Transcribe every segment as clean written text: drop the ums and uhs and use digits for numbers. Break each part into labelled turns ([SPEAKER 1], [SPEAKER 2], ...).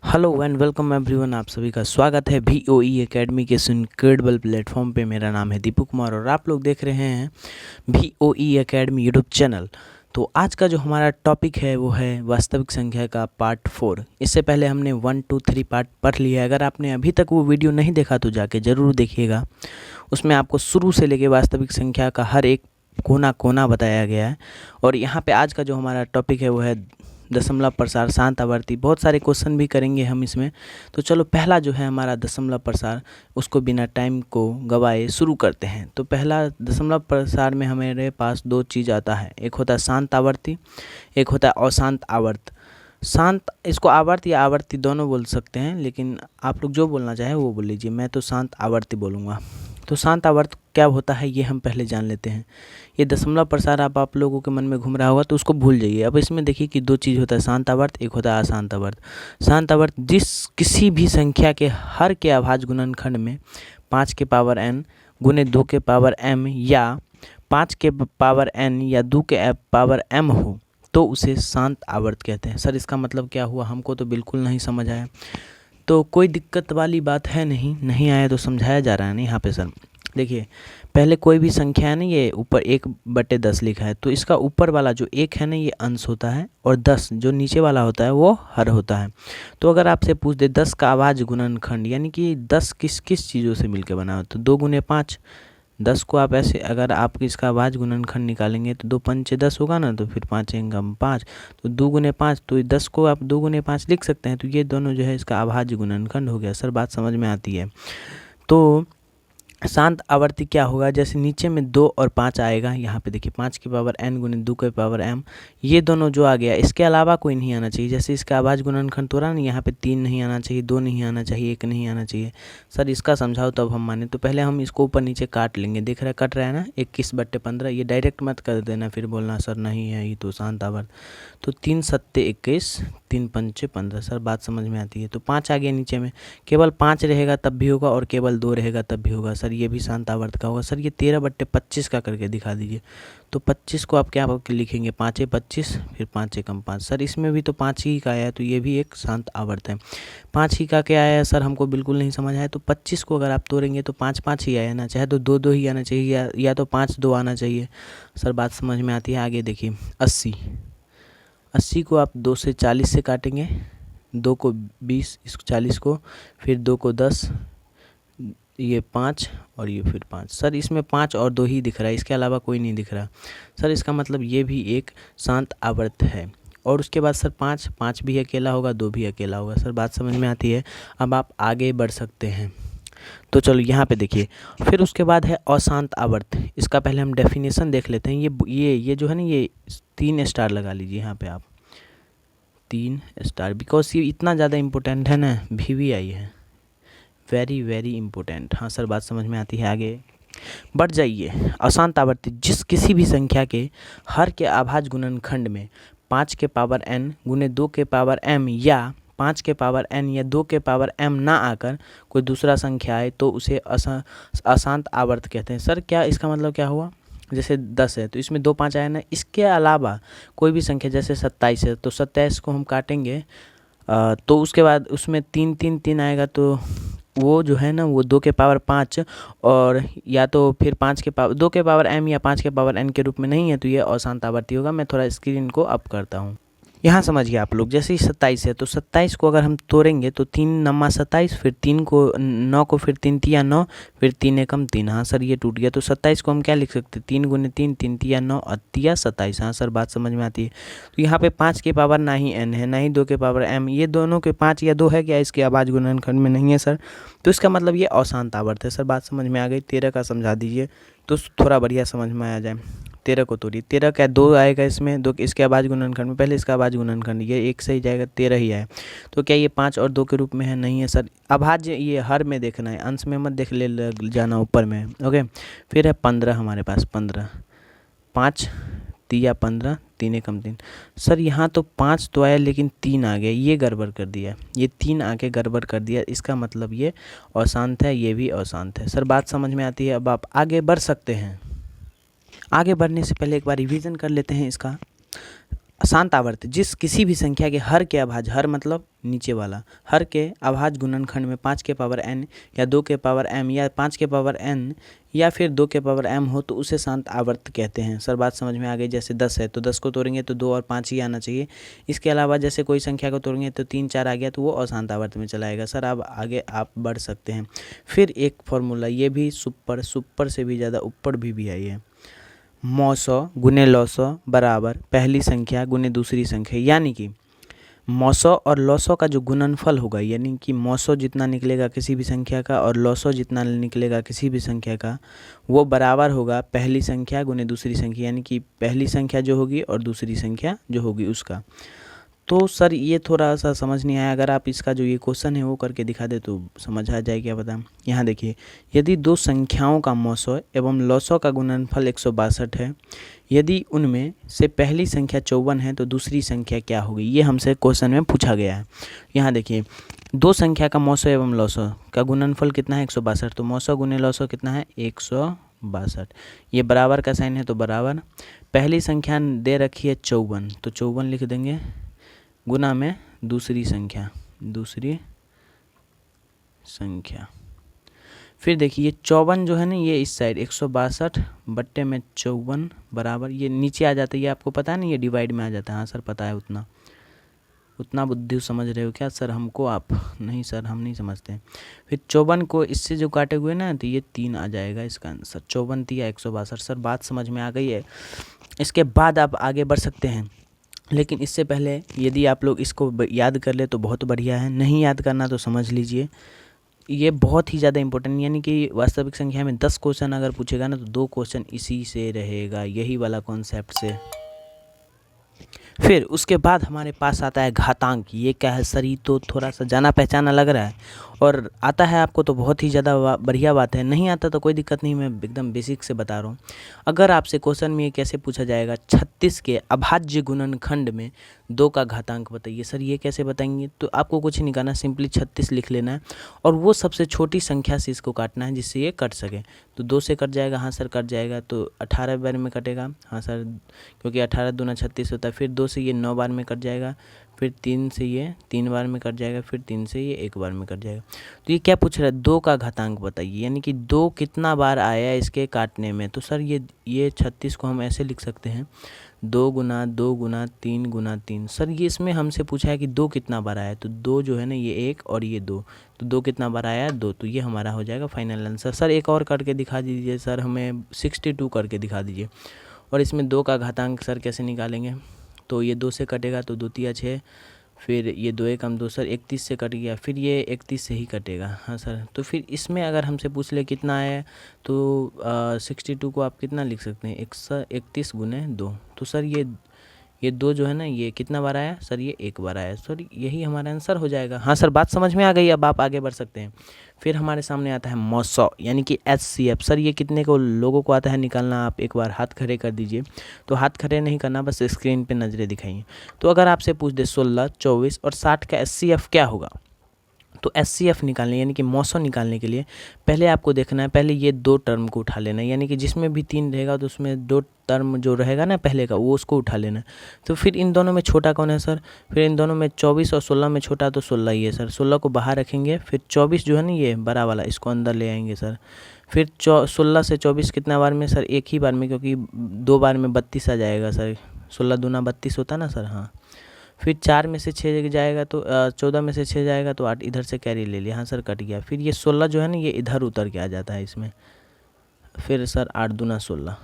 [SPEAKER 1] Hello and welcome everyone. आप सभी का स्वागत है VOE एकेडमी के इस इनक्रेडिबल प्लेटफॉर्म पे। मेरा नाम है दीपू कुमार और आप लोग देख रहे हैं VOE एकेडमी यूट्यूब चैनल। तो आज का जो हमारा टॉपिक है वो है वास्तविक संख्या का पार्ट 4। इससे पहले हमने 1, 2, 3 पार्ट पढ़ लिया है। अगर आपने अभी तक वो वीडियो नहीं देखा तो जाके ज़रूर देखिएगा। उसमें आपको शुरू से लेके वास्तविक संख्या का हर एक कोना कोना बताया गया है। और यहाँ पे आज का जो हमारा टॉपिक है वो है दशमलव प्रसार शांत आवर्ती। बहुत सारे क्वेश्चन भी करेंगे हम इसमें। तो चलो पहला जो है हमारा दशमलव प्रसार, उसको बिना टाइम को गवाए शुरू करते हैं। तो पहला दशमलव प्रसार में हमारे पास दो चीज़ आता है, एक होता है शांत आवर्ती, एक होता है अशांत आवर्त। शांत, इसको आवर्त या आवर्ती दोनों बोल सकते हैं, लेकिन आप लोग जो बोलना चाहें वो बोल लीजिए। मैं तो शांत आवर्ती बोलूँगा। तो शांत आवर्त क्या होता है ये हम पहले जान लेते हैं। ये दशमलव प्रसार आप लोगों के मन में घूम रहा होगा तो उसको भूल जाइए। अब इसमें देखिए कि दो चीज़ होता है, शांत आवर्त, एक होता है अशांत आवर्त। शांत आवर्त किसी भी संख्या के हर के अभाज्य गुणनखंड में 5 के पावर n गुने 2 के पावर m या 5 के पावर n या 2 के पावर m हो तो उसे शांत आवर्त कहते हैं। सर इसका मतलब क्या हुआ? हमको तो बिल्कुल नहीं समझ आया। तो कोई दिक्कत वाली बात है नहीं आया तो समझाया जा रहा है ना यहाँ पे। सर देखिए, पहले कोई भी संख्या है ना, ये ऊपर 1/10 लिखा है तो इसका ऊपर वाला जो 1 है ना ये अंश होता है और 10 जो नीचे वाला होता है वो हर होता है। तो अगर आपसे पूछ दे 10 का अभाज्य गुणनखंड यानी कि 10 किस किस चीज़ों से मिलकर बना हो, तो 2 गुने 5। 10 को आप ऐसे, अगर आप इसका अभाज्य गुणनखंड निकालेंगे तो 2 पंचे 10 होगा ना, तो फिर 5 एकम 5, तो 2 गुने 5, तो 10 को आप 2 गुने 5 लिख सकते हैं। तो ये दोनों जो है इसका अभाज्य गुणनखंड हो गया। सर बात समझ में आती है? तो शांत आवर्ती क्या होगा, जैसे नीचे में 2 और 5 आएगा, यहाँ पे देखिए 5 की पावर n गुने 2 के पावर m, ये दोनों जो आ गया इसके अलावा कोई नहीं आना चाहिए। जैसे इसका अभाज्य गुणनखंड तो रहा नहीं, यहाँ पे 3 नहीं आना चाहिए, 2 नहीं आना चाहिए, 1 नहीं आना चाहिए। सर इसका समझाओ तब हम माने। तो पहले हम इसको ऊपर नीचे काट लेंगे। देख रहा है कट रहा है ना, 21/15। ये डायरेक्ट मत कर देना फिर बोलना सर नहीं है ये तो शांत आवर्त। तो 3 सत्ते 21, 3 पंचे 15। सर बात समझ में आती है? तो 5 आ गया नीचे में, केवल 5 रहेगा तब भी होगा और केवल 2 रहेगा तब भी होगा। सर ये भी शांत आवर्त का होगा। सर ये 13/25 का करके दिखा दीजिए। तो 25 को आप क्या लिखेंगे, 5 25, फिर 5 एकम 5। सर इसमें भी तो 5 ही का आया है तो ये भी एक शांत आवर्त है। 5 ही का क्या आया सर, हमको बिल्कुल नहीं समझ आया। तो 25 को अगर आप तोड़ेंगे तो 5 5 ही आया ना, चाहे तो 2 2 ही आना चाहिए या तो 5 2 आना चाहिए। सर बात समझ में आती है? आगे देखिए 80 को आप 2 से 40 से काटेंगे, 2 को 20, इसको 40 को, फिर 2 को 10, ये 5 और ये फिर 5। सर इसमें 5 और 2 ही दिख रहा है, इसके अलावा कोई नहीं दिख रहा। सर इसका मतलब ये भी एक शांत आवर्त है। और उसके बाद सर 5 भी अकेला होगा, 2 भी अकेला होगा। सर बात समझ में आती है? अब आप आगे बढ़ सकते हैं। तो चलो यहाँ पे देखिए, फिर उसके बाद है अशांत आवर्त। इसका पहले हम डेफिनेशन देख लेते हैं। ये जो है ना, ये 3 स्टार लगा लीजिए यहाँ पे आप, 3 स्टार, बिकॉज ये इतना ज़्यादा इम्पोर्टेंट है ना, VVI है, वेरी वेरी इम्पोर्टेंट। हाँ सर बात समझ में आती है? आगे बढ़ जाइए। अशांत आवर्ती जिस किसी भी संख्या के हर के अभाज्य गुणनखंड में 5 के पावर n गुने 2 के पावर m या 5 के पावर n या 2 के पावर m ना आकर कोई दूसरा संख्या आए तो उसे अशांत आवर्त कहते हैं। सर क्या इसका मतलब क्या हुआ? जैसे 10 है तो इसमें 2 5 आया ना, इसके अलावा कोई भी संख्या, जैसे 27 है तो 27 को हम काटेंगे तो उसके बाद उसमें 3 3 3 आएगा, तो वो जो है ना वो 2 के पावर 5 और या तो फिर 2 के पावर m या 5 के पावर n के रूप में नहीं है, तो ये अशांत आवर्ती होगा। मैं थोड़ा स्क्रीन को अप करता हूँ। यहाँ समझिए आप लोग, जैसे 27 है तो 27 को अगर हम तोड़ेंगे तो 3 नमा 27, फिर 3 को 9 को, फिर 3 तिया 9, फिर 3 एकम 3। हाँ सर ये टूट गया। तो 27 को हम क्या लिख सकते हैं, 3 गुने 3, 3 तिया 9 और तिया 27। हाँ सर बात समझ में आती है? तो यहाँ पे 5 के पावर ना ही n है ना ही 2 के पावर m, ये दोनों के 5 या 2 है क्या इसके अभाज्य गुणनखंड में? नहीं है सर। तो इसका मतलब ये अशांत आवर्त है। सर बात समझ में आ गई? 13 का समझा दीजिए तो थोड़ा बढ़िया समझ में आ जाए। 13 को तोड़िए, 13 का 2 आएगा इसमें, 2 इसके अभाज्य गुणनखंड में, पहले इसका अभाज्य गुणनखंड ये 1 से ही जाएगा, 13 ही आए। तो क्या ये 5 और 2 के रूप में है? नहीं है सर। अभाज्य ये हर में देखना है, अंश में मत देख ले जाना ऊपर में। ओके, फिर है 15 हमारे पास, 15, 5 तिया 15, 3 एकम 3। सर यहाँ तो 5 तो आया लेकिन 3 आ गया, ये गड़बड़ कर दिया, ये 3 आके गड़बड़ कर दिया। इसका मतलब ये अशांत है, ये भी अशांत है। सर बात समझ में आती है? अब आप आगे बढ़ सकते हैं। आगे बढ़ने से पहले एक बार रिवीजन कर लेते हैं इसका। अशांत आवर्त जिस किसी भी संख्या के हर के अभाज्य, हर मतलब नीचे वाला, हर के अभाज्य गुणनखंड में 5 के पावर n या 2 के पावर m या 5 के पावर n या फिर 2 के पावर m हो तो उसे शांत आवर्त कहते हैं। सर बात समझ में आ गई। जैसे 10 है तो 10 को तोड़ेंगे तो 2 और 5 ही आना चाहिए। इसके अलावा जैसे कोई संख्या को तोड़ेंगे तो 3 4 आ गया तो वो अशांत आवर्त में चला आएगा। सर अब आगे आप बढ़ सकते हैं। फिर एक फॉर्मूला, ये भी सुपर से भी ज़्यादा ऊपर भी आई है। मौसौ गुने लौसौ बराबर पहली संख्या गुने दूसरी संख्या, यानी कि मौसौ और लौसौ का जो गुणनफल होगा, यानी कि मौसौ जितना निकलेगा किसी भी संख्या का और लौसौ जितना निकलेगा किसी भी संख्या का, वो बराबर होगा पहली संख्या गुने दूसरी संख्या, यानी कि पहली संख्या जो होगी और दूसरी संख्या जो होगी उसका। तो सर ये थोड़ा सा समझ नहीं आया, अगर आप इसका जो ये क्वेश्चन है वो करके दिखा दे तो समझ आ जाए, क्या पता। यहाँ देखिए, यदि दो संख्याओं का मौसौ एवं लौसौ का गुणनफल 162 है, यदि उनमें से पहली संख्या 54 है तो दूसरी संख्या क्या होगी, ये हमसे क्वेश्चन में पूछा गया है। यहाँ देखिए, दो संख्या का मौसौ एवं लौसौ का गुणनफल कितना है 162, तो मौसौ गुने लौसौ कितना है 162। ये बराबर का साइन है तो बराबर, पहली संख्या दे रखी है 54 तो 54 लिख देंगे, गुना में दूसरी संख्या फिर देखिए 54 जो है ना ये इस साइड 162 बट्टे में 54 बराबर, ये नीचे आ जाता है, ये आपको पता है ना, ये डिवाइड में आ जाता है। हाँ सर पता है, उतना बुद्धि समझ रहे हो क्या सर हमको आप? नहीं सर हम नहीं समझते। फिर 54 को इससे जो काटे हुए ना तो ये 3 आ जाएगा इसका आंसर, 54 3 162। सर बात समझ में आ गई है। इसके बाद आप आगे बढ़ सकते हैं, लेकिन इससे पहले यदि आप लोग इसको याद कर ले तो बहुत बढ़िया है, नहीं याद करना तो समझ लीजिए ये बहुत ही ज़्यादा इंपॉर्टेंट, यानी कि वास्तविक संख्या में 10 क्वेश्चन अगर पूछेगा ना तो 2 क्वेश्चन इसी से रहेगा, यही वाला कॉन्सेप्ट से। फिर उसके बाद हमारे पास आता है घातांक। ये क्या है सर, ये तो थोड़ा सा जाना पहचाना लग रहा है, और आता है आपको तो बहुत ही ज़्यादा बढ़िया बात है, नहीं आता तो कोई दिक्कत नहीं, मैं एकदम बेसिक से बता रहा हूँ। अगर आपसे क्वेश्चन में ये कैसे पूछा जाएगा, 36 के अभाज्य गुणनखंड में 2 का घातांक बताइए, सर ये कैसे बताएंगे? तो आपको कुछ नहीं करना, सिंपली 36 लिख लेना है और वो सबसे छोटी संख्या से इसको काटना है जिससे ये कट सके। तो 2 से कट जाएगा, हाँ सर कट जाएगा, तो 18 बार में कटेगा, हाँ सर क्योंकि 18 दूना 36 होता है। फिर 2 से ये 9 बार में कट जाएगा, फिर 3 से ये 3 बार में कट जाएगा, फिर 3 से ये 1 बार में कट जाएगा। तो ये क्या पूछ रहा है, 2 का घातांक बताइए, यानी कि 2 कितना बार आया इसके काटने में। तो सर ये 36 को हम ऐसे लिख सकते हैं 2 गुना 2 गुना 3 गुना 3। सर ये इसमें हमसे पूछा है कि 2 कितना बार आया, तो 2 जो है ना ये 1 और ये 2, तो 2 कितना बार आया 2, तो ये हमारा हो जाएगा फाइनल आंसर। सर एक और करके दिखा दीजिए सर, हमें 62 करके दिखा दीजिए। और इसमें 2 का घातांक सर कैसे निकालेंगे, तो ये 2 से कटेगा तो 2 तिया 6, फिर ये 2 एकम 2 सर 31 से कट गया, फिर ये 31 से ही कटेगा, हाँ सर। तो फिर इसमें अगर हमसे पूछ ले कितना है तो 62 को आप कितना लिख सकते हैं 131 गुने 2। तो सर ये 2 जो है ना ये कितना बार आया सर, ये 1 बार आया, सर यही हमारा आंसर हो जाएगा। हाँ सर बात समझ में आ गई, अब आप आगे बढ़ सकते हैं। फिर हमारे सामने आता है मौसौ यानी कि HCF। सर ये कितने को लोगों को आता है निकालना, आप एक बार हाथ खड़े कर दीजिए। तो हाथ खड़े नहीं करना, बस स्क्रीन पे नज़रें दिखाइए। तो अगर आपसे पूछ दे 16, 24 और 60 का HCF क्या होगा, तो HCF निकालने यानी कि मौसौ निकालने के लिए पहले आपको देखना है, पहले ये 2 टर्म को उठा लेना है, यानी कि जिसमें भी 3 रहेगा तो उसमें 2 टर्म जो रहेगा ना पहले का वो उसको उठा लेना है। तो फिर इन दोनों में छोटा कौन है सर, फिर इन दोनों में 24 और 16 में छोटा तो 16 ही है सर। 16 को बाहर रखेंगे, फिर 24 जो है ना ये बड़ा वाला इसको अंदर ले आएंगे सर। फिर 16 से 24 कितना बार में सर, एक ही बार में, क्योंकि 2 बार में 32 आ जाएगा सर, 16 दूना 32 होता ना सर, हाँ। फिर 4 में से 6 जाएगा तो 14 में से 6 जाएगा तो 8, इधर से कैरी ले लिया, हाँ सर कट गया। फिर ये 16 जो है ना ये इधर उतर के आ जाता है इसमें, फिर सर 8 दूना 16,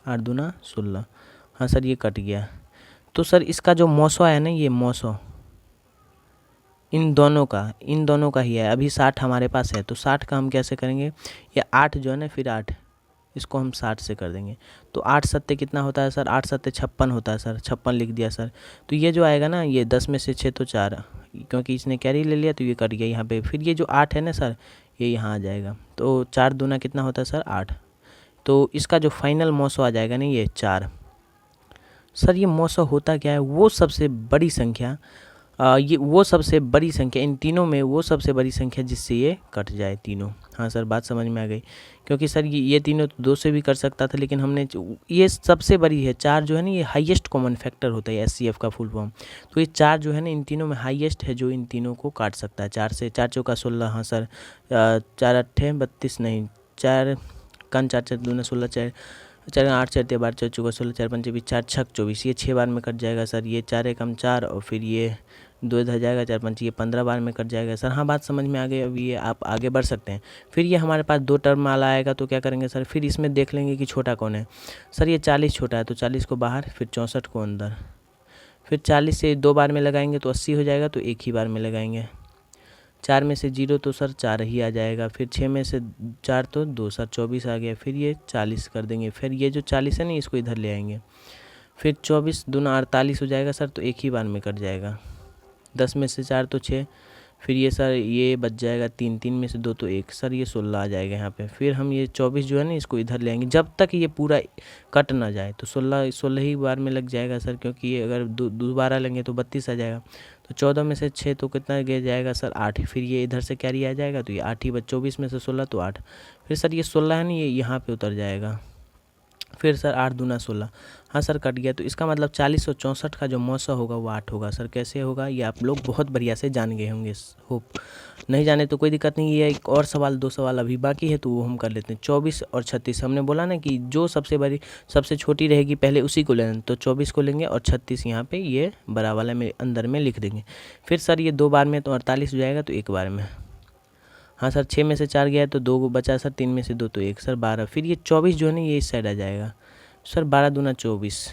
[SPEAKER 1] 8 दूना 16, हाँ सर ये कट गया। तो सर इसका जो मौसौ है ना ये मौसौ इन दोनों का ही है। अभी 60 हमारे पास है तो 60 का हम कैसे करेंगे, ये 8 जो है ना फिर 8 इसको हम 60 से कर देंगे, तो 8 सत्ते कितना होता है सर, 8 सत्ते 56 होता है सर, 56 लिख दिया सर। तो ये जो आएगा ना ये 10 में से 6 तो 4, क्योंकि इसने कैरी ले लिया तो ये कट गया यहाँ पे। फिर ये जो 8 है ना सर ये यहाँ आ जाएगा, तो 4 दूना कितना होता है सर 8, तो इसका जो फाइनल मौसौ आ जाएगा ना ये 4। सर ये मौसौ होता क्या है, वो सबसे बड़ी संख्या ये वो सबसे बड़ी संख्या, इन तीनों में वो सबसे बड़ी संख्या जिससे ये कट जाए तीनों। हाँ सर, बात समझ में आ गई। क्योंकि सर ये तीनों तो 2 से भी कर सकता था, लेकिन हमने ये सबसे बड़ी है। 4 जो है ना, ये हाईएस्ट कॉमन फैक्टर होता है एचसीएफ का फुल फॉर्म। तो ये 4 जो है ना, इन तीनों में हाईएस्ट है जो इन तीनों को काट सकता है। 4 से 4 चौका 16। हाँ सर, 4 अट्ठे 32 नहीं, 4 कन 4 4 दूना 16, 4 4 8 4 12 4 चौका 16, 4 पंचे 20, 4 छक 24। ये 6 बार में कट जाएगा सर। ये 4 एकम 4 और फिर ये 2 इधर जाएगा, 4 पंचे ये 15 बार में कट जाएगा सर। हाँ, बात समझ में आ गई। अब ये आप आगे बढ़ सकते हैं। फिर ये हमारे पास 2 टर्म वाला आएगा तो क्या करेंगे सर, फिर इसमें देख लेंगे कि छोटा कौन है। सर ये 40 छोटा है तो 40 को बाहर, फिर 64 को अंदर। फिर 40 से 2 बार में लगाएंगे तो 80 हो जाएगा, तो 1 ही बार में लगाएंगे। 4 में से 0 तो सर 4 ही आ जाएगा। फिर 6 में से 4 तो 2 सर 24 आ गया। फिर ये 40 कर देंगे। फिर ये जो 40 है ना, इसको इधर ले आएंगे। फिर 24 दूना 48 हो जाएगा सर, तो 1 ही बार में कट जाएगा। 10 में से 4 तो 6। फिर ये सर ये बच जाएगा 3, 3 में से 2 तो 1 सर, ये 16 आ जाएगा यहाँ पे। फिर हम ये 24 जो है ना, इसको इधर ले आएंगे जब तक ये पूरा कट ना जाए। तो 16 ही बार में लग जाएगा सर, क्योंकि ये अगर दोबारा लेंगे तो 32 आ जाएगा। तो 14 में से 6 तो कितना गिर जाएगा सर, 8। फिर ये इधर से कैरी आ जाएगा, तो ये 8 ही 24 में से 16 तो 8। फिर सर ये 16 है ना, ये यहाँ पे उतर जाएगा। फिर सर 8 दूना 16। हाँ सर, कट गया। तो इसका मतलब 40 और 64 का जो मौसा होगा वो 8 होगा सर। कैसे होगा ये आप लोग बहुत बढ़िया से जान गए होंगे। होप नहीं जाने तो कोई दिक्कत नहीं है। एक और सवाल, 2 सवाल अभी बाकी है तो वो हम कर लेते हैं। 24 और 36 हमने बोला ना कि जो सबसे बड़ी सबसे छोटी रहेगी पहले उसी को लेना। तो 24 को लेंगे और 36 यहाँ पे ये बड़ा वाला में अंदर में लिख देंगे। फिर सर ये 2 बार में तो 48 हो जाएगा, तो 1 बार में। हाँ सर, 6 में से 4 गया तो 2 बचा सर, 3 में से 2 तो 1 सर 12। फिर ये 24 जो है ना, ये इस साइड आ जाएगा सर। 12 दूना 24,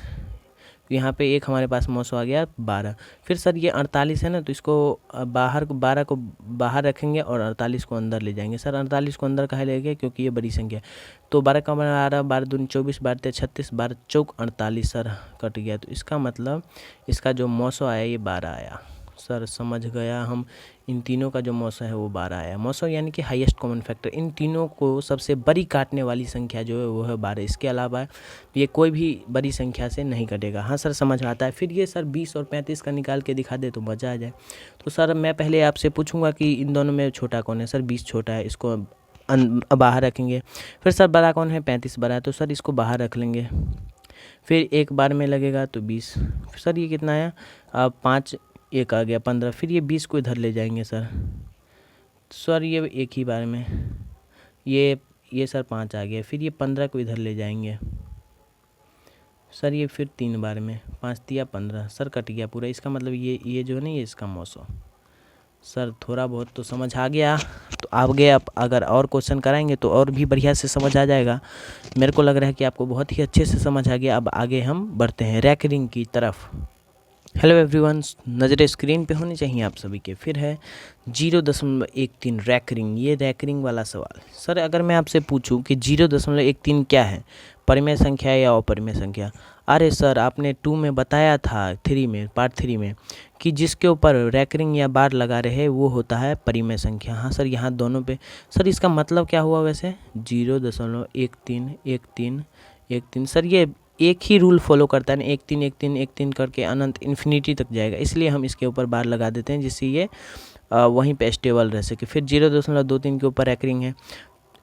[SPEAKER 1] यहाँ पे 1 हमारे पास मौसो आ गया 12। फिर सर ये 48 है ना, तो इसको बाहर को 12 को बाहर रखेंगे और 48 को अंदर ले जाएंगे सर। 48 को अंदर काहे ले गए, क्योंकि ये बड़ी संख्या है। तो 12 का 12, 12 दूनी 24, 12 तेरह 36, 12 चौक 48 सर, कट गया। तो इसका मतलब इसका जो मौसो आया ये 12 आया सर। समझ गया हम। इन तीनों का जो मौसो है वो 12 आया। मौसो यानी कि हाईएस्ट कॉमन फैक्टर। इन तीनों को सबसे बड़ी काटने वाली संख्या जो है वो है 12। इसके अलावा ये कोई भी बड़ी संख्या से नहीं कटेगा। हाँ सर, समझ आता है। फिर ये सर 20 और 35 का निकाल के दिखा दे तो मज़ा आ जाए। तो सर मैं पहले आपसे पूछूंगा कि इन दोनों में छोटा कौन है। सर 20 छोटा है, इसको बाहर रखेंगे। फिर सर बड़ा कौन है, 35 बड़ा है, तो सर इसको बाहर रख लेंगे। फिर 1 बार में लगेगा तो 20। सर ये कितना आया, 5 1 आ गया 15। फिर ये 20 को इधर ले जाएंगे सर। सर ये 1 ही बार में, ये सर 5 आ गया। फिर ये 15 को इधर ले जाएंगे सर। ये फिर 3 बार में, 5 तिया 15 सर, कट गया पूरा। इसका मतलब ये जो है ना, ये इसका मौसम। सर थोड़ा बहुत तो समझ आ गया। तो आगे आप अगर और क्वेश्चन कराएंगे तो और भी बढ़िया से समझ आ जाएगा। मेरे को लग रहा है कि आपको बहुत ही अच्छे से समझ आ गया। अब आगे हम बढ़ते हैं रैंकिंग की तरफ। हेलो एवरीवन, नज़रें स्क्रीन पे होनी चाहिए आप सभी के। फिर है 0.13 रैंकिंग। ये रैंकिंग वाला सवाल। सर अगर मैं आपसे पूछूं कि 0.13 क्या है, परिमेय संख्या या अपरिमेय संख्या? अरे सर, आपने 2 में बताया था, 3 में, पार्ट 3 में, कि जिसके ऊपर रैंकिंग या बार लगा रहे वो होता है परिमेय संख्या। हाँ सर, यहाँ दोनों पे। सर इसका मतलब क्या हुआ वैसे? 0.13 सर ये एक ही रूल फॉलो करता है ना, 1 3 1 3 1 3 करके अनंत इन्फिनिटी तक जाएगा। इसलिए हम इसके ऊपर बार लगा देते हैं जिससे ये वहीं पे स्टेबल रह सके। फिर 0.23 के ऊपर रैंकिंग है।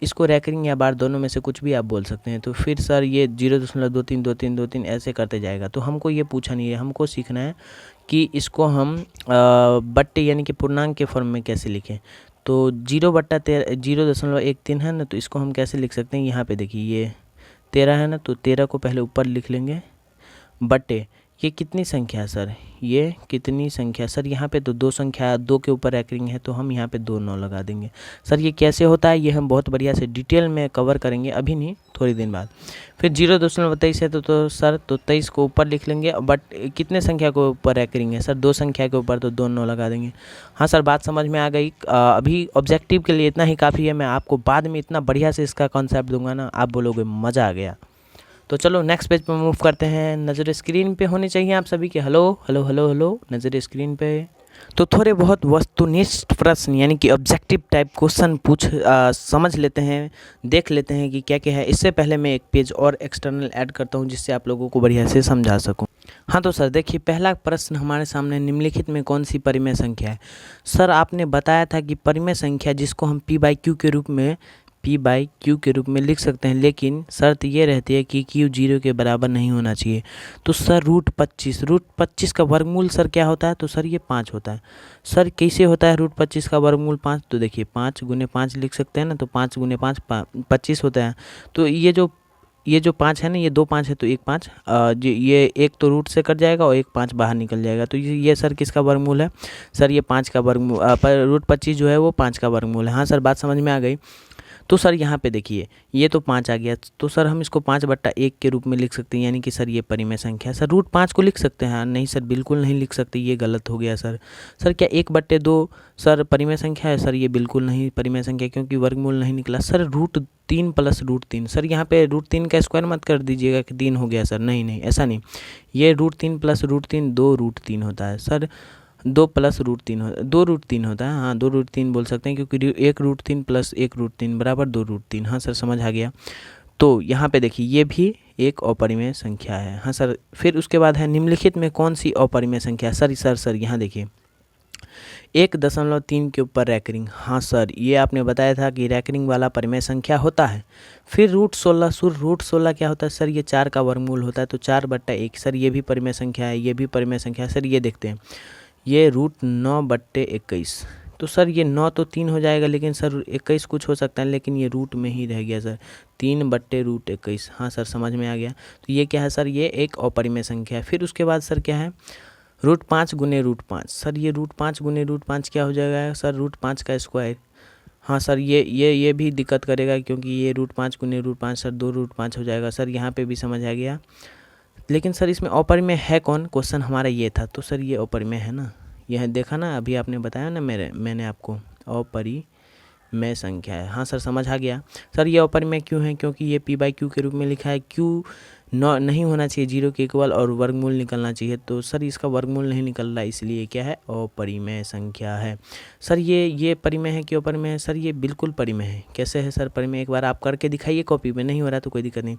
[SPEAKER 1] इसको रैंकिंग या बार दोनों में से कुछ भी आप बोल सकते हैं। तो फिर सर ये 0.23 23 23 ऐसे करते जाएगा। तो हमको ये पूछा नहीं है, हमको सीखना है कि इसको हम बट्टे यानी कि पूर्णांक के फॉर्म में कैसे लिखें। तो 0.13 है ना, तो इसको हम कैसे लिख सकते हैं? यहाँ पे देखिए, ये 13 है ना, तो 13 को पहले ऊपर लिख लेंगे, बटे ये कितनी संख्या है सर? ये कितनी संख्या सर? यहाँ पे तो 2 संख्या, 2 के ऊपर रैंकिंग है तो हम यहाँ पे 2 9 लगा देंगे। सर ये कैसे होता है ये हम बहुत बढ़िया से डिटेल में कवर करेंगे, अभी नहीं, थोड़ी दिन बाद। फिर 0.23 है तो सर तो 23 को ऊपर लिख लेंगे, बट कितने संख्या को ऊपर रैंकिंग है सर? 2 संख्या के ऊपर, तो 2 9 लगा देंगे। हाँ सर, बात समझ में आ गई। अभी ऑब्जेक्टिव के लिए इतना ही काफ़ी है। मैं आपको बाद में इतना बढ़िया से इसका कॉन्सेप्ट दूंगा ना, आप बोलोगे मज़ा आ गया। तो चलो नेक्स्ट पेज पर मूव करते हैं। नज़र स्क्रीन पे होनी चाहिए आप सभी के। हेलो हेलो हेलो हेलो, नज़र स्क्रीन पे। तो थोड़े बहुत वस्तुनिष्ठ प्रश्न यानी कि ऑब्जेक्टिव टाइप क्वेश्चन समझ लेते हैं, देख लेते हैं कि क्या क्या है। इससे पहले मैं एक पेज और एक्सटर्नल ऐड करता हूं जिससे आप लोगों को बढ़िया से समझा सकूं। हाँ तो सर देखिए, पहला प्रश्न हमारे सामने, निम्नलिखित में कौन सी परिमेय संख्या है। सर आपने बताया था कि परिमेय संख्या जिसको हम P/Q के रूप में लिख सकते हैं, लेकिन शर्त ये रहती है कि Q 0 के बराबर नहीं होना चाहिए। तो सर रूट 25 का वर्गमूल सर क्या होता है, तो सर ये 5 होता है। सर कैसे होता है रूट 25 का वर्गमूल 5, तो देखिए 5 गुने 5 लिख सकते हैं ना, तो 5 गुने 5 25 होता है। तो ये जो 5 है ना, ये 2 5 है तो 1 5, ये एक तो रूट से कट जाएगा और 1 5 बाहर निकल जाएगा। तो ये सर किसका वर्गमूल है, सर ये 5 का वर्गमूल, रूट 25 जो है वो 5 का वर्गमूल है। हाँ सर, बात समझ में आ गई। तो सर यहाँ पे देखिए ये तो 5 आ गया, तो सर हम इसको 5/1 के रूप में लिख सकते हैं, यानी कि सर ये परिमेय संख्या है। सर रूट 5 को लिख सकते हैं, नहीं सर बिल्कुल नहीं लिख सकते, ये गलत हो गया सर। सर क्या 1/2 सर परिमेय संख्या है, सर ये बिल्कुल नहीं परिमेय संख्या, क्योंकि वर्गमूल नहीं निकला। सर रूट 3 + रूट 3, सर यहाँ पे रूट 3 का स्क्वायर मत कर दीजिएगा कि 3 हो गया सर, नहीं ऐसा नहीं, ये रूट 3 + रूट 3 2√3 होता है सर। 2 + रूट 3 होता है, हाँ 2√3 बोल सकते हैं, क्योंकि 1√3 + 1√3 बराबर 2√3। हाँ सर समझ आ गया। तो यहाँ पे देखिए ये भी एक अपरिमेय संख्या है। हाँ सर, फिर उसके बाद है निम्नलिखित में कौन सी अपरिमेय संख्या। सर यहाँ देखिए 1.3 के ऊपर रैकरिंग। हाँ सर, ये आपने बताया था कि रैकरिंग वाला परिमेय संख्या होता है। फिर रूट 16 क्या होता है, सर ये 4 का वर्गमूल होता है, तो 4/1, सर ये भी परिमेय संख्या है, ये भी परिमेय संख्या है। सर ये देखते हैं, ये रूट 9/21, तो सर ये 9 तो 3 हो जाएगा, लेकिन सर 21 कुछ हो सकता है, लेकिन ये रूट में ही रह गया सर, 3/√21। हाँ सर समझ में आ गया। तो ये क्या है सर, ये एक अपरिमेय संख्या है। फिर उसके बाद सर क्या है, रूट 5 गुने रूट 5, सर ये रूट 5 गुने रूट 5 क्या हो जाएगा सर, रूट 5 का स्क्वायर। हाँ सर ये भी दिक्कत करेगा, क्योंकि ये रूट 5 गुने रूट 5 सर 2√5 हो जाएगा। सर यहाँ पे भी समझ आ गया, लेकिन सर इसमें अपरिमेय है कौन, क्वेश्चन हमारा ये था। तो सर ये अपरिमेय है ना, यह देखा ना, अभी आपने बताया ना मैंने आपको, अपरिमेय संख्या है। हाँ सर समझ आ गया। सर ये अपरिमेय क्यों है, क्योंकि ये P/Q के रूप में लिखा है, Q नहीं होना चाहिए 0 के इक्वल और वर्गमूल निकलना चाहिए। तो सर इसका वर्गमूल नहीं निकल रहा, इसलिए क्या है, अपरिमेय संख्या है। सर ये परिमेय है कि अपरिमेय है, सर ये बिल्कुल परिमेय है। कैसे है सर परिमेय, एक बार आप करके दिखाइए कॉपी में, नहीं हो रहा तो कोई दिक्कत नहीं।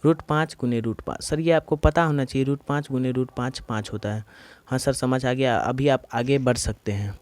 [SPEAKER 1] रूट 5 गुने रूट 5, सर ये आपको पता होना चाहिए, रूट 5 गुने रूट 5 5 होता है। हाँ सर समझ आ गया, अभी आप आगे बढ़ सकते हैं।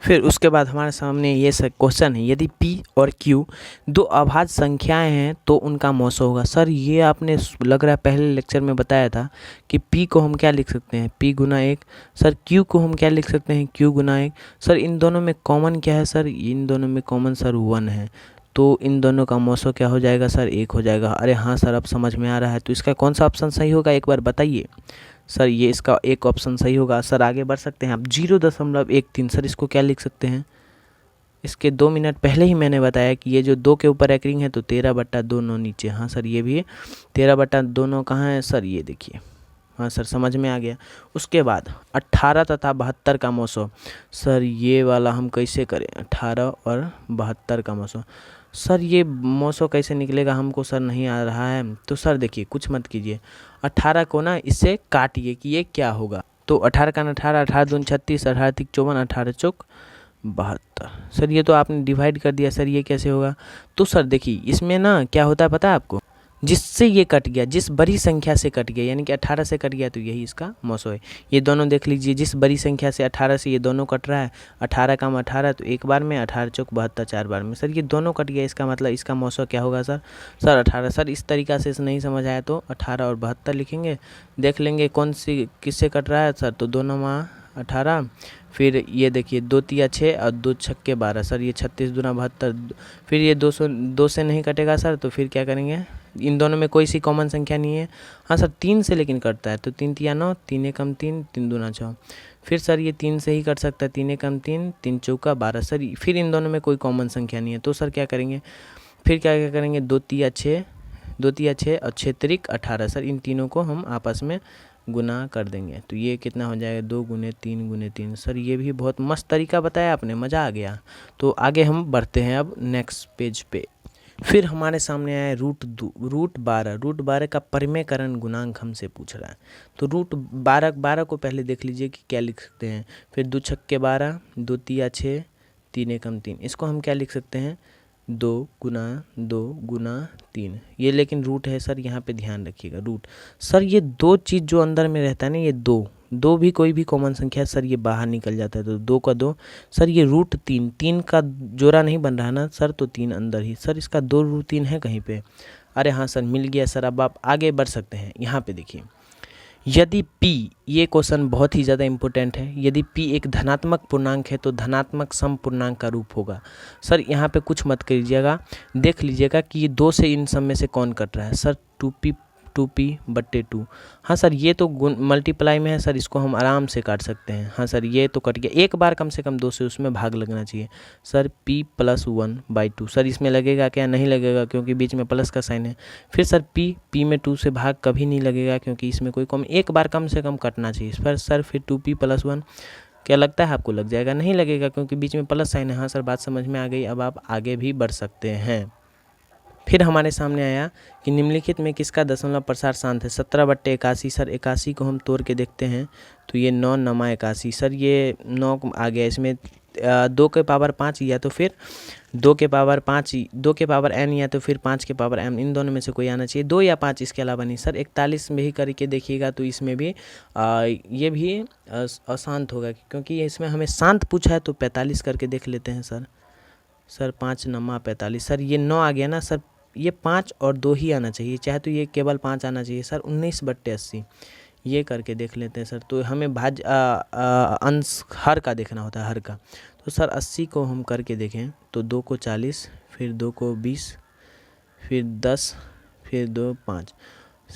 [SPEAKER 1] फिर उसके बाद हमारे सामने ये क्वेश्चन है, यदि P और Q दो अभाज्य संख्याएं हैं तो उनका मौसा होगा। सर ये आपने लग रहा है पहले लेक्चर में बताया था कि P को हम क्या लिख सकते हैं, P गुना 1। सर Q को हम क्या लिख सकते हैं, Q गुना 1। सर इन दोनों में कॉमन क्या है, सर इन दोनों में कॉमन सर 1 है, तो इन दोनों का मौसा क्या हो जाएगा सर, 1 हो जाएगा। अरे हाँ सर अब समझ में आ रहा है। तो इसका कौन सा ऑप्शन सही होगा, एक बार बताइए। सर ये इसका एक ऑप्शन सही होगा। सर आगे बढ़ सकते हैं आप, 0.13, सर इसको क्या लिख सकते हैं, इसके 2 मिनट पहले ही मैंने बताया कि ये जो 2 के ऊपर रैकरिंग है, तो 13/2 9 नीचे। हाँ सर ये भी 13/2 9 कहाँ है सर, ये देखिए। हाँ सर समझ में आ गया। उसके बाद 18 तथा 72 का मौसा। सर ये वाला हम कैसे करें, 18 और 72 का मौसा। सर ये मौसा कैसे निकलेगा, हमको सर नहीं आ रहा है। तो सर देखिए कुछ मत कीजिए, 18 को ना इससे काटिए कि ये क्या होगा। तो 18 का 18, 18 दूनी 36, 18 3 54, 18 चौक 72। सर ये तो आपने डिवाइड कर दिया, सर ये कैसे होगा। तो सर देखिए इसमें ना क्या होता है पता है आपको, जिससे ये कट गया, जिस बड़ी संख्या से कट गया, यानी कि 18 से कट गया, तो यही इसका मौसा है। ये दोनों देख लीजिए, जिस बड़ी संख्या से 18 से ये दोनों कट रहा है, 18 का 18, तो एक बार में 18 चौक 72 4 बार में। सर ये दोनों कट गया, इसका मतलब इसका मौसा क्या होगा सर 18। सर इस तरीक़ा से नहीं समझ आया तो 18 और 72 लिखेंगे, देख लेंगे कौन सी किससे कट रहा है सर। तो 2 9 18, फिर ये देखिए 2 3 6 और 2 6 12, सर ये 36 दूना 72। फिर ये 2 से नहीं कटेगा सर, तो फिर क्या करेंगे, इन दोनों में कोई सी कॉमन संख्या नहीं है। हाँ सर 3 से लेकिन कटता है, तो 3 3 9, 3 1 3, 3 दूना 6। फिर सर ये 3 से ही कट सकता है, 3 1 3, 3 चौका 12। सर फिर इन दोनों में कोई कॉमन संख्या नहीं है, तो सर क्या करेंगे, फिर क्या करेंगे, 2 3 6 और 6 3 18। सर इन तीनों को हम आपस में गुना कर देंगे, तो ये कितना हो जाएगा, 2 गुने 3 गुने 3। सर ये भी बहुत मस्त तरीका बताया आपने, मज़ा आ गया। तो आगे हम बढ़ते हैं अब नेक्स्ट पेज पे। फिर हमारे सामने आया रूट 12 का परिमेयकरण गुणांक हमसे पूछ रहा है। तो रूट 12 को पहले देख लीजिए कि क्या लिख सकते हैं। फिर 2 छक्के 12, 2 तिया 6, 3 एकम 3। इसको हम क्या लिख सकते हैं, 2 गुना 3। ये लेकिन रूट है सर, यहाँ पे ध्यान रखिएगा रूट। सर ये दो चीज़ जो अंदर में रहता है ना, ये दो भी कोई भी कॉमन संख्या है सर, ये बाहर निकल जाता है। तो 2 का 2 सर, ये रूट 3 का जोड़ा नहीं बन रहा ना सर, तो 3 अंदर ही। सर इसका 2 रूट 3 है कहीं पे? अरे हाँ सर, मिल गया सर। अब आप आगे बढ़ सकते हैं। यहाँ पे देखिए, यदि p, ये क्वेश्चन बहुत ही ज़्यादा इंपॉर्टेंट है, यदि p एक धनात्मक पूर्णांक है तो धनात्मक सम पूर्णांक का रूप होगा। सर यहाँ पे कुछ मत करिएगा, देख लीजिएगा कि ये 2 से इन सब में से कौन कट रहा है। Sir 2p/2। हाँ सर, ये तो मल्टीप्लाई में है सर, इसको हम आराम से काट सकते हैं। हाँ सर, ये तो कट गया। एक बार कम से कम 2 से उसमें भाग लगना चाहिए। Sir p+1/2। सर इसमें लगेगा क्या? नहीं लगेगा, क्योंकि बीच में प्लस का साइन है। फिर सर p में 2 से भाग कभी नहीं लगेगा, क्योंकि इसमें कोई कम, एक बार कम से कम कटना चाहिए। सर फिर 2p+1 क्या लगता है आपको? लग जाएगा? नहीं लगेगा, क्योंकि बीच में प्लस साइन है। हाँ सर, बात समझ में आ गई। अब आप आगे भी बढ़ सकते हैं। फिर हमारे सामने आया कि निम्नलिखित में किसका दशमलव प्रसार शांत है। 17/81। सर 81 को हम तोड़ के देखते हैं तो ये 9 नमा 81। सर ये 9 आ गया, इसमें 2 के पावर 5 या तो फिर 2 के पावर 5, 2 के पावर n या तो फिर 5 के पावर m, इन दोनों में से कोई आना चाहिए। 2 या 5 इसके अलावा नहीं। सर 41 में ही करके देखिएगा तो इसमें भी ये भी अशांत होगा, क्योंकि इसमें हमें शांत पूछा है। तो 45 करके देख लेते हैं सर 5 नमा 45। सर ये 9 आ गया ना सर, ये 5 और 2 ही आना चाहिए, चाहे तो ये केवल 5 आना चाहिए। सर 19/80 ये करके देख लेते हैं सर। तो हमें अंश हर का देखना होता है, हर का। तो सर 80 को हम करके देखें तो 2 को 40, फिर 2 को 20, फिर 10, फिर 2 5,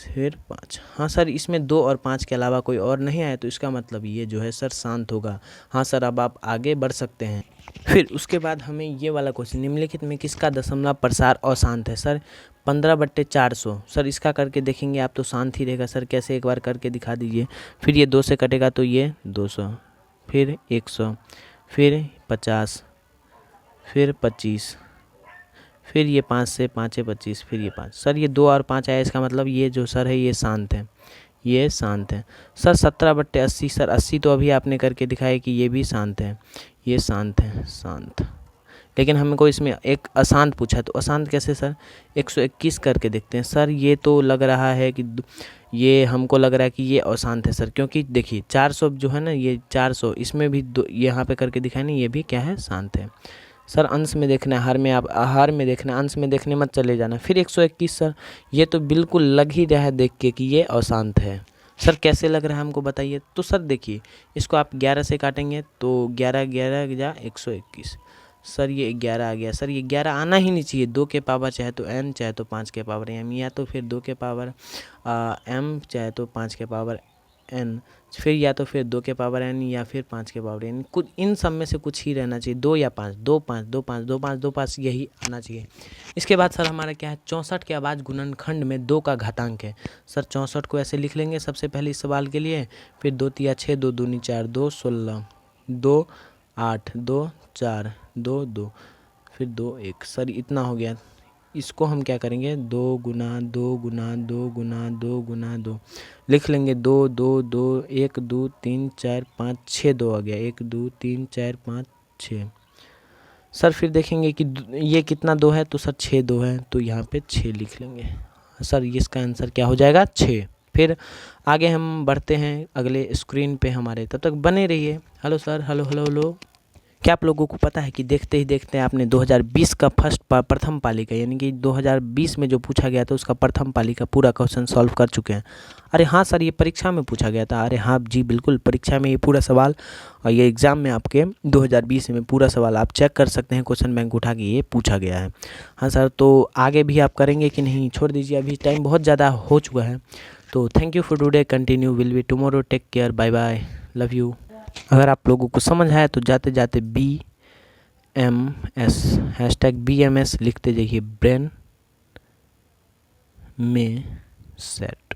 [SPEAKER 1] फिर 5। हाँ सर, इसमें 2 और 5 के अलावा कोई और नहीं आया, तो इसका मतलब ये जो है सर शांत होगा। हाँ सर, अब आप आगे बढ़ सकते हैं। फिर उसके बाद हमें ये वाला क्वेश्चन, निम्नलिखित में किसका दशमलव प्रसार अशांत है। सर 15/400। सर इसका करके देखेंगे आप तो शांत ही रहेगा। सर कैसे, एक बार करके दिखा दीजिए। फिर ये 2 से कटेगा तो ये 200, फिर 100, फिर 50, फिर 25, फिर ये 5 से 5 है 25, फिर ये 5। सर ये 2 और 5 आया, इसका मतलब ये जो सर है ये शांत है, ये शांत है। सर 17/80। सर 80 तो अभी आपने करके दिखाया कि ये भी शांत है, ये शांत है, शांत। लेकिन हमको इसमें एक अशांत पूछा है, तो अशांत कैसे सर? 121 करके देखते हैं। सर ये तो लग रहा है कि ये, हमको लग रहा है कि ये अशांत है सर, क्योंकि देखिए 400 जो है ना, ये 400, इसमें भी यहाँ पे करके दिखाया नहीं, ये भी क्या है? शांत है। सर अंश में देखना है, हर में आप हार में देखना, अंश में देखने मत चले जाना। फिर 121। सर ये तो बिल्कुल लग ही रहा है देख के कि ये अशांत है। सर कैसे लग रहा है हमको बताइए। तो सर देखिए, इसको आप 11 से काटेंगे तो 11 11 जा 121। सर ये 11 आ गया। सर ये 11 आना ही नहीं चाहिए। 2 के पावर चाहे तो n, चाहे तो 5 के पावर m, या तो फिर 2 के पावर m, चाहे तो 5 के पावर n, फिर या तो फिर 2 के पावर n या फिर 5 के पावर n। कुछ इन सब में से कुछ ही रहना चाहिए। 2 या 5, 2 5, 2 5, 2 5, 2 5, यही आना चाहिए। इसके बाद सर हमारा क्या है, 64 के अभाज्य गुणनखंड में 2 का घातांक है। सर 64 को ऐसे लिख लेंगे सबसे पहले इस सवाल के लिए। फिर 2 तिया 6, 2 दूनी 4, 2 16, 2 8, 2 4, 2 2, फिर 2 1। सर इतना हो गया। इसको हम क्या करेंगे, 2 गुना 2 गुना 2 गुना 2 गुना 2 लिख लेंगे। 2 2 2, 1 2 3 4 5 6, 2 आ गया। 1 2 3 4 5 6। सर फिर देखेंगे कि ये कितना 2 है, तो सर 6 2 है, तो यहाँ पे 6 लिख लेंगे। सर इसका आंसर क्या हो जाएगा, 6। फिर आगे हम बढ़ते हैं अगले स्क्रीन पे हमारे, तब तक बने रहिए। Hello sir, hello hello hello. क्या आप लोगों को पता है कि देखते ही देखते आपने 2020 का प्रथम पाली का, यानी कि 2020 में जो पूछा गया था उसका प्रथम पाली का पूरा क्वेश्चन सॉल्व कर चुके हैं। अरे हाँ सर, ये परीक्षा में पूछा गया था। अरे हाँ जी बिल्कुल, परीक्षा में ये पूरा सवाल, और ये एग्ज़ाम में आपके 2020 में पूरा सवाल आप चेक कर सकते हैं, क्वेश्चन बैंक उठा के ये पूछा गया है। हाँ सर, तो आगे भी आप करेंगे कि नहीं, छोड़ दीजिए, अभी टाइम बहुत ज़्यादा हो चुका है। तो thank you for today, continue will be tomorrow, take care, bye bye, love you. अगर आप लोगों को समझ आया तो जाते जाते BMS #BMS लिखते जाइए, ब्रेन में सेट।